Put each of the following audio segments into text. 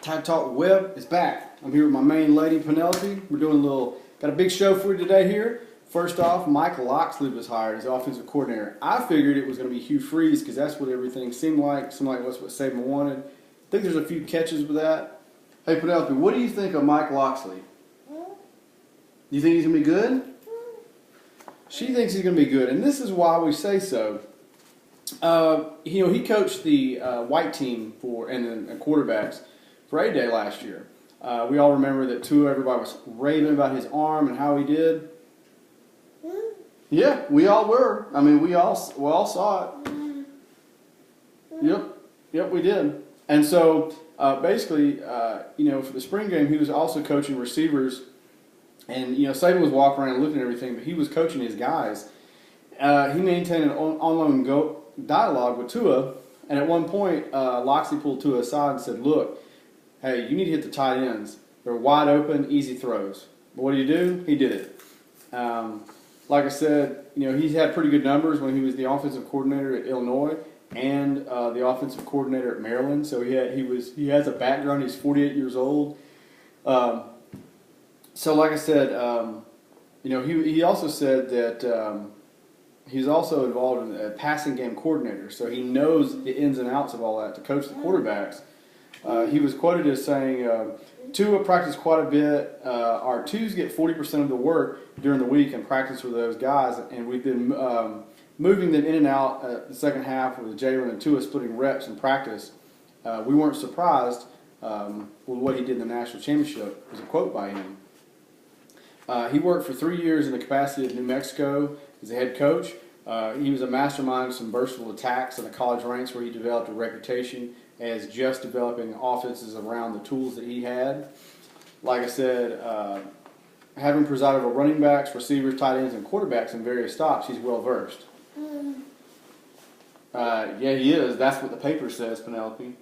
Tide Talk Web is back. I'm here with my main lady, Penelope. We're doing got a big show for you today here. First off, Mike Locksley was hired as offensive coordinator. I figured it was going to be Hugh Freeze because that's what everything seemed like. Seemed like that's what Saban wanted. I think there's a few catches with that. Hey, Penelope, what do you think of Mike Locksley? Do you think he's going to be good? She thinks he's going to be good, and this is why we say so. He coached the white team and the quarterbacks for A-Day last year. We all remember that everybody was raving about his arm and how he did. Yeah, we all were. I mean, we all saw it. Yep, we did. And so basically, for the spring game, he was also coaching receivers. And Saban was walking around looking at everything, but he was coaching his guys. He maintained an ongoing dialogue with Tua, and at one point, Locksley pulled Tua aside and said, "Look, hey, you need to hit the tight ends. They're wide open, easy throws." But what do? He did it. Like I said, he's had pretty good numbers when he was the offensive coordinator at Illinois and the offensive coordinator at Maryland. So he has a background. He's 48 years old. So like I said, he also said that he's also involved in a passing game coordinator. So he knows the ins and outs of all that to coach the quarterbacks. He was quoted as saying, Tua practiced quite a bit. Our twos get 40% of the work during the week and practice with those guys, and we've been moving them in and out the second half with Jalen and Tua splitting reps in practice. We weren't surprised with what he did in the national championship, was a quote by him. He worked for 3 years in the capacity of New Mexico as a head coach. He was a mastermind of some versatile attacks in the college ranks where he developed a reputation as just developing offenses around the tools that he had. Like I said, having presided over running backs, receivers, tight ends, and quarterbacks in various stops, he's well versed. Yeah, he is. That's what the paper says, Penelope.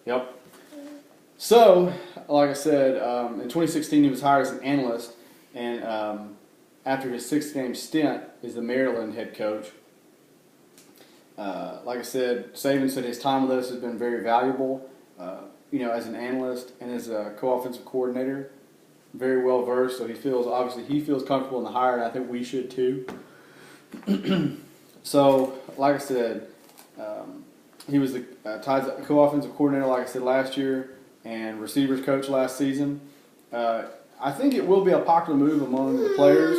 Yep. So, like I said, in 2016 he was hired as an analyst, and after his 6-game stint as the Maryland head coach. Like I said, Saban said his time with us has been very valuable, as an analyst and as a co-offensive coordinator. Very well versed, so he feels comfortable in the hire, and I think we should too. So, like I said, he was the Tide's co-offensive coordinator, like I said, last year, and receivers coach last season. I think it will be a popular move among the players.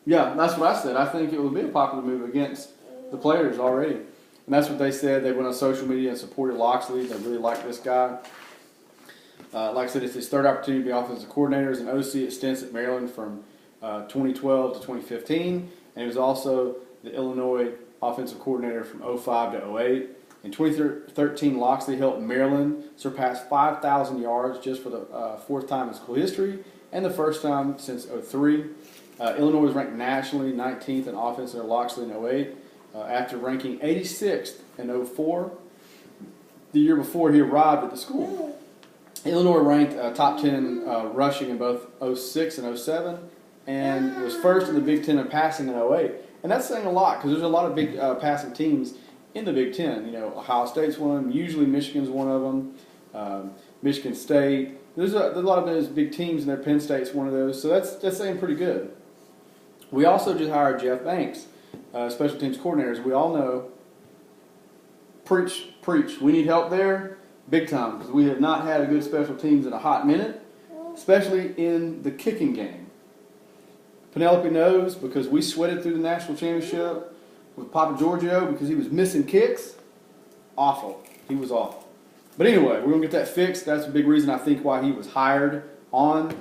Yeah, that's what I said. I think it will be a popular move against the players already. And that's what they said. They went on social media and supported Locksley. They really like this guy. Like I said, it's his third opportunity to be offensive coordinator as an OC at stints at Maryland from 2012 to 2015. And he was also the Illinois offensive coordinator from 2005 to 2008. In 2013, Locksley helped Maryland surpass 5,000 yards just for the fourth time in school history and the first time since 2003. Illinois was ranked nationally 19th in offense under Locksley in 2008 after ranking 86th in 2004, the year before he arrived at the school. Illinois ranked top 10 rushing in both 2006 and 2007 and was first in the Big Ten in passing in 2008. And that's saying a lot because there's a lot of big passing teams in the Big Ten. Ohio State's one, usually Michigan's one of them, Michigan State. There's a lot of those big teams, and their Penn State's one of those. So that's saying pretty good. We also just hired Jeff Banks, special teams coordinator. As we all know, preach. We need help there big time because we have not had a good special teams in a hot minute, especially in the kicking game. Penelope knows because we sweated through the national championship with Papa Giorgio because he was missing kicks. Awful. He was awful. But anyway, we're going to get that fixed. That's a big reason I think why he was hired on.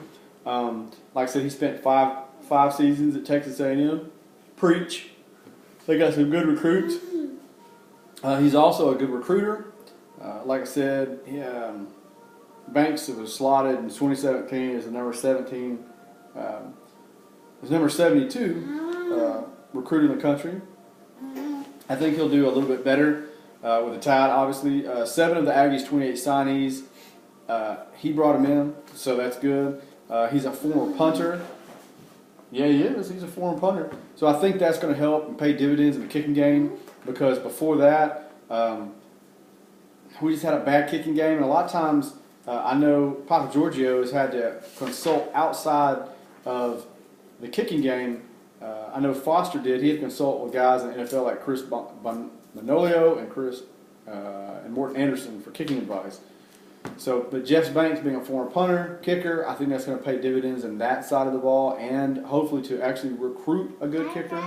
Like I said, he spent five seasons at Texas A&M. Preach. They got some good recruits. He's also a good recruiter. Like I said, Banks was slotted in 2017 as the number 17. Was number 72 recruit in the country. I think he'll do a little bit better with the Tide, obviously. 7 of the Aggies' 28 signees, he brought him in, so that's good. He's a former punter. Yeah, he is. He's a former punter. So I think that's going to help and pay dividends in the kicking game because before that, we just had a bad kicking game, and a lot of times I know Papa Giorgio has had to consult outside of the kicking game. I know Foster did. He had to consult with guys in the NFL like Chris Manolio and Morton Anderson for kicking advice. So, but Jeff Banks being a former punter, kicker, I think that's going to pay dividends in that side of the ball, and hopefully to actually recruit a good kicker.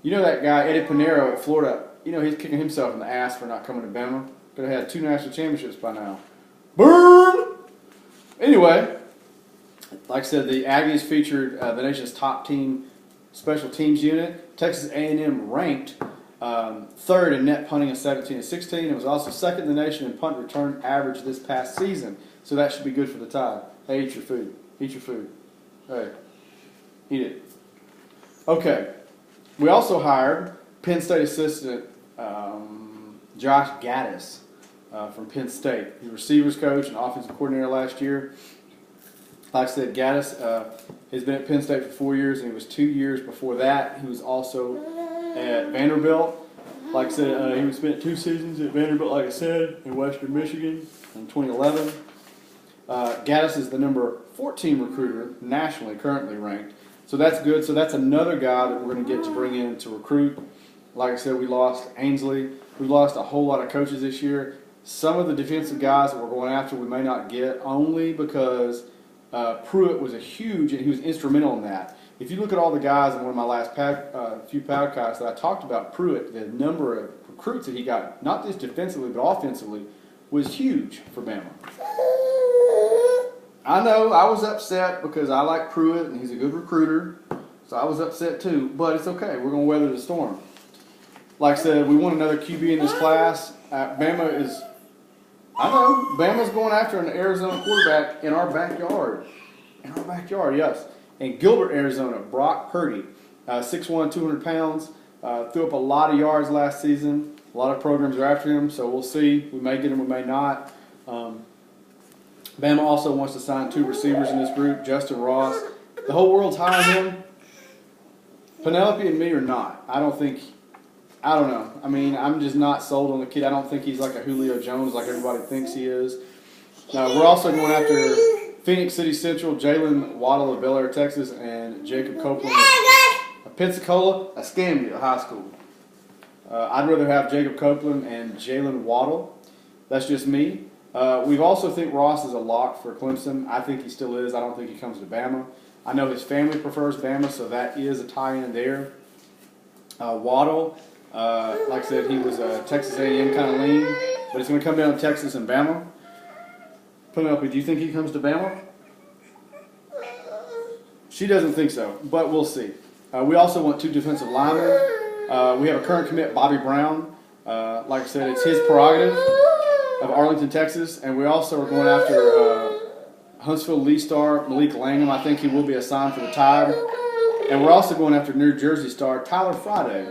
You know that guy Eddie Pinero at Florida. You know he's kicking himself in the ass for not coming to Bama. Could have had 2 national championships by now. Burn! Anyway, like I said, the Aggies featured the nation's top team special teams unit. Texas A&M ranked third in net punting of 17 and 16. It was also second in the nation in punt return average this past season. So that should be good for the Tide. Hey, eat your food. Eat your food. Hey, eat it. Okay. We also hired Penn State assistant Josh Gaddis from Penn State. He was receivers coach and offensive coordinator last year. Like I said, Gaddis has been at Penn State for 4 years, and he was 2 years before that. He was also at Vanderbilt. Like I said, he spent 2 seasons at Vanderbilt, like I said, in Western Michigan in 2011. Gaddis is the number 14 recruiter nationally, currently ranked. So that's good. So that's another guy that we're going to get to bring in to recruit. Like I said, we lost Ainsley. We lost a whole lot of coaches this year. Some of the defensive guys that we're going after we may not get, only because Pruitt was he was instrumental in that. If you look at all the guys in one of my last few podcasts that I talked about Pruitt, the number of recruits that he got, not just defensively but offensively, was huge for Bama. I know I was upset because I like Pruitt and he's a good recruiter, so I was upset too, but it's okay. We're going to weather the storm. Like I said, we want another QB in this class. Bama's going after an Arizona quarterback in our backyard. In our backyard, yes. In Gilbert, Arizona, Brock Purdy, 6'1", 200 pounds, threw up a lot of yards last season. A lot of programs are after him, so we'll see. We may get him, we may not. Bama also wants to sign 2 receivers in this group, Justin Ross. The whole world's high on him. Penelope and me are not. I don't know. I mean, I'm just not sold on the kid. I don't think he's like a Julio Jones like everybody thinks he is. We're also going after Phoenix City Central, Jalen Waddle of Bel Air, Texas, and Jacob Copeland of Pensacola, Escambia High School. I'd rather have Jacob Copeland and Jalen Waddle. That's just me. We also think Ross is a lock for Clemson. I think he still is. I don't think he comes to Bama. I know his family prefers Bama, so that is a tie-in there. Waddle, like I said, he was a Texas A&M kind of lean, but it's going to come down to Texas and Bama. Penelope, do you think he comes to Bama? She doesn't think so, but we'll see. We also want 2 defensive linemen. We have a current commit, Bobby Brown. Like I said, it's his prerogative of Arlington, Texas, and we also are going after Huntsville Lee star Malik Langham. I think he will be assigned for the Tide. And we're also going after New Jersey star Tyler Friday.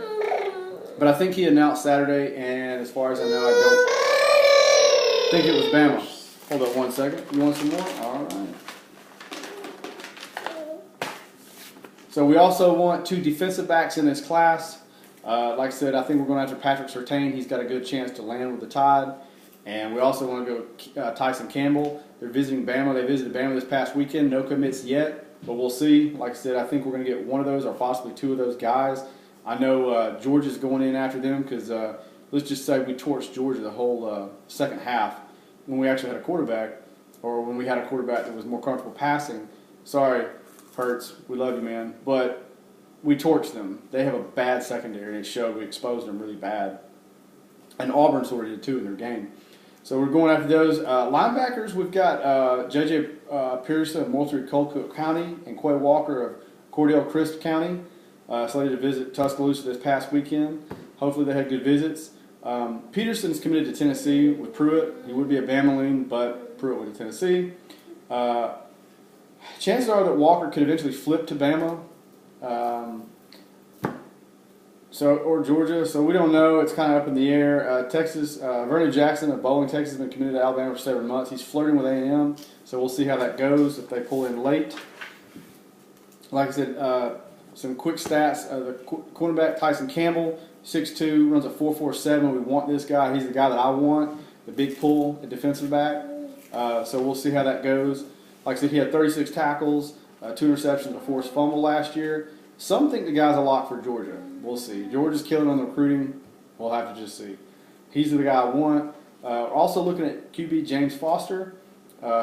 But I think he announced Saturday, and as far as I know, I don't think it was Bama. Hold up 1 second. You want some more? All right. So we also want 2 defensive backs in this class. Like I said, I think we're going after Patrick Surtain. He's got a good chance to land with the Tide. And we also want to go Tyson Campbell. They're visiting Bama. They visited Bama this past weekend. No commits yet, but we'll see. Like I said, I think we're going to get one of those or possibly 2 of those guys. I know Georgia's going in after them because let's just say we torched Georgia the whole second half when we actually had a quarterback, or when we had a quarterback that was more comfortable passing. Sorry, Hurts, we love you, man, but we torched them. They have a bad secondary, and it showed. We exposed them really bad. And Auburn sort of did too in their game. So we're going after those. Linebackers, we've got J.J. Pearson of Moultrie-Colquitt County and Quay Walker of Cordell-Christ County. Slated to visit Tuscaloosa this past weekend. Hopefully they had good visits. Peterson's committed to Tennessee with Pruitt. He would be a Bama lean, but Pruitt went to Tennessee. Chances are that Walker could eventually flip to Bama. Or Georgia, so we don't know. It's kind of up in the air. Texas, Vernon Jackson of Bowling, Texas, has been committed to Alabama for 7 months. He's flirting with A&M, so we'll see how that goes if they pull in late. Like I said, some quick stats. The cornerback Tyson Campbell, 6'2", runs a 4.47. We want this guy. He's the guy that I want. the big pull at defensive back. So we'll see how that goes. Like I said, he had 36 tackles, 2 interceptions, a forced fumble last year. Some think the guy's a lock for Georgia. We'll see. Georgia's killing on the recruiting. We'll have to just see. He's the guy I want. Also looking at QB James Foster.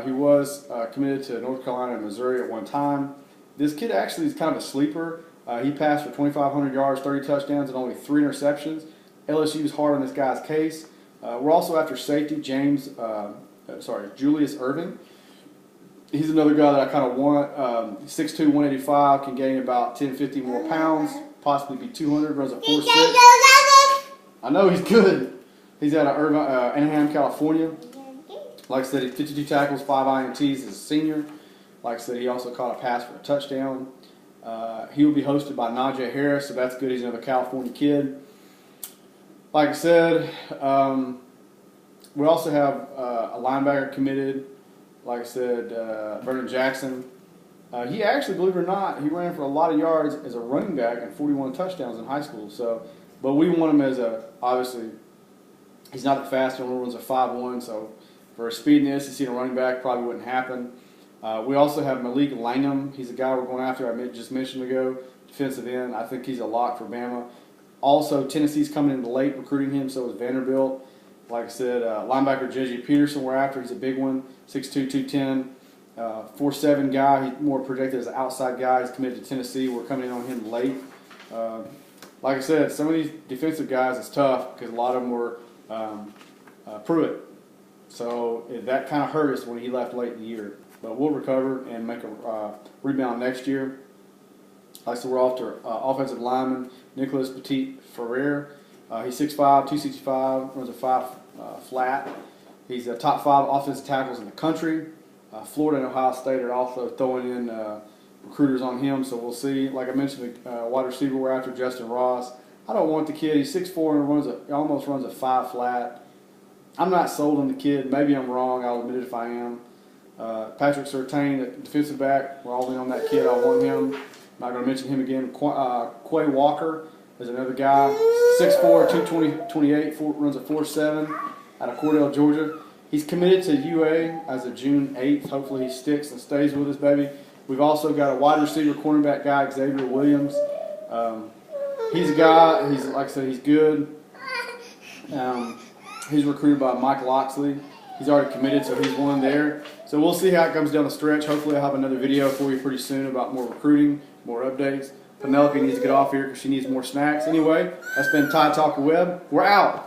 He was committed to North Carolina and Missouri at one time. This kid actually is kind of a sleeper. He passed for 2,500 yards, 30 touchdowns, and only 3 interceptions. LSU's hard on this guy's case. We're also after safety Julius Irving. He's another guy that I kind of want. 6'2", 185, can gain about 10, 15 more pounds, possibly be 200, runs a 4.6. I know he's good. He's out of Anaheim, California. Like I said, he 52 tackles, 5 INTs as a senior. Like I said, he also caught a pass for a touchdown. He will be hosted by Najee Harris, so that's good. He's another California kid. Like I said, we also have a linebacker committed. Like I said, Vernon Jackson. He actually, believe it or not, he ran for a lot of yards as a running back and 41 touchdowns in high school. So, but we want him as obviously, he's not the fastest. He only runs a 5.1, so for a speed in the SEC and a running back, probably wouldn't happen. We also have Malik Langham. He's a guy we're going after. I just mentioned ago, defensive end. I think he's a lock for Bama. Also, Tennessee's coming in late recruiting him, so is Vanderbilt. Like I said, linebacker J.J. Peterson we're after. He's a big one, 6'2", 210, 4'7" guy. He's more projected as an outside guy. He's committed to Tennessee. We're coming in on him late. Like I said, some of these defensive guys is tough because a lot of them were Pruitt. So that kind of hurt us when he left late in the year. But we'll recover and make a rebound next year. Like I said, we're after offensive lineman Nicholas Petit-Ferrer. He's 6'5", 265, runs a 5 flat. He's a top 5 offensive tackles in the country. Florida and Ohio State are also throwing in recruiters on him, so we'll see. Like I mentioned, the wide receiver we're after, Justin Ross. I don't want the kid. He's 6'4" and almost runs a 5 flat. I'm not sold on the kid. Maybe I'm wrong. I'll admit it if I am. Patrick Surtain, the defensive back. We're all in on that kid. I want him. I'm not going to mention him again. Quay Walker is another guy. 6'4", 228, runs a 4.7 out of Cordell, Georgia. He's committed to UA as of June 8th. Hopefully he sticks and stays with us, baby. We've also got a wide receiver, cornerback guy, Xavier Williams. He's a guy, like I said, he's good. He's recruited by Mike Loxley. He's already committed, so he's one there. So we'll see how it comes down the stretch. Hopefully I'll have another video for you pretty soon about more recruiting, more updates. Penelope needs to get off here because she needs more snacks. Anyway, that's been Tide Talker Web. We're out.